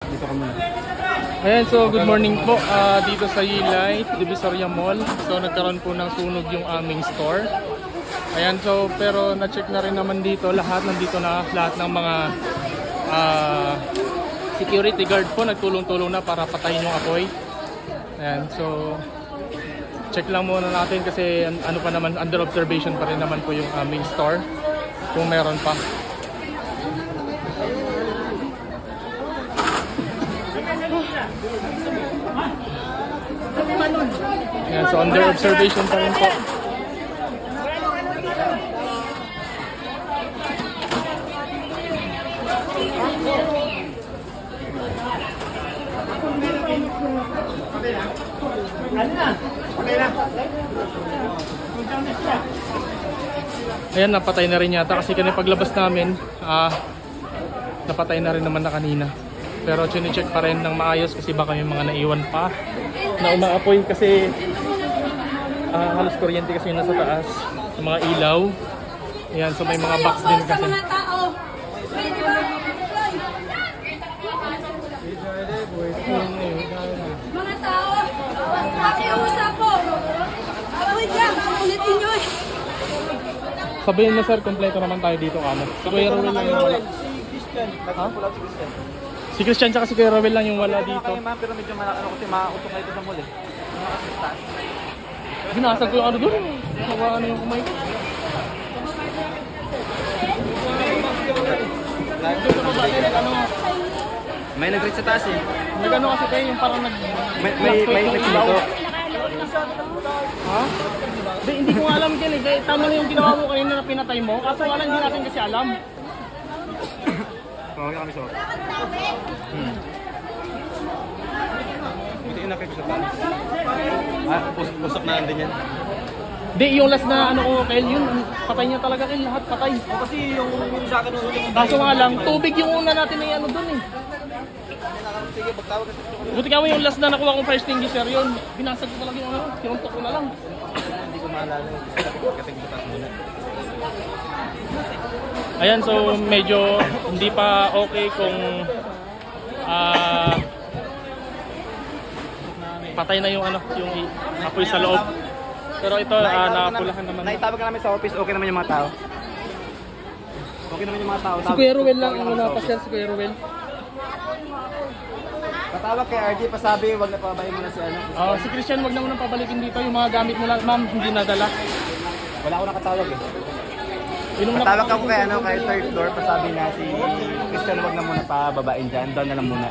Dito ka muna. Ayan, so good morning po dito sa Yilay, Divisoria Mall. So nagkaroon po ng sunog yung aming store. Ayan, so pero na-check na rin naman dito, nandito na lahat ng mga security guard po, nagtulong-tulong na para patayin yung apoy. Ayan, so check lang muna natin kasi ano pa naman, under observation pa rin naman po yung aming store kung meron pa. Ayan, so under observation pa rin po. Ayan, napatay na rin yata kasi kanina paglabas namin napatay na rin naman na kanina. Pero chine-check pa rin ng maayos kasi baka may mga naiwan pa na umaapoy kasi halos kuryente kasi nasa taas sa mga ilaw. Ayan, so may mga box din kasi. Mga tao, pakiusap po. Awit yan, ulitin nyo eh. Sabihin mo sir, kompleto naman tayo dito kamo. Si Kuya Rowel lang yung wala. Ha? Si Christian tsaka si Kuya Rowel lang yung wala dito. Pero medyo malaki kasi makautok na ito sa mall eh. Binasag ko yung ano doon. Hawakan na yung kumay ko. May nag-reach sa taas eh. Nagano kasi kayo yung parang May nagsimuto. Ha? Hindi ko alam yan eh. Tama na yung ginawa mo kanina na pinatay mo. Kaso wala, hindi natin kasi alam. Tawag kami sa Buti inakit sa taas. Pusok na din yan. Hindi, yung last na ano ko, Kyle, yun. Patay niya talaga Kyle, lahat patay. Kasi yung sa akin ulit. Kaso nga lang, tubig yung una natin na ano dun eh. Sige, pagtawag ka. Buti nga mo yung last na nakuha kong fire extinguisher yun. Binasag ko talaga yung ano, sinuntok ko na lang. Hindi ko maalala. Kasi sa taas muna. Ayan, so medyo hindi pa okay kung patay na yung ano, yung apoy sa loob. Pero ito nakapulahan naman. Naitawag ka namin sa office, okay naman yung mga tao. Okay naman yung mga tao. Si Kuya Rowel lang ang wala pa sir, si Kuya Rowel. Patawag kay RD, pasabi, wag na pabayin mo na si ano. Si Christian, wag na munang pabalikin dito yung mga gamit mo lang, ma'am, hindi nadala. Wala ako nakatawag eh. Patawag ako kay ano, kay third floor, pasabi na si Christian, wag na muna pababain dyan, doon na lang muna.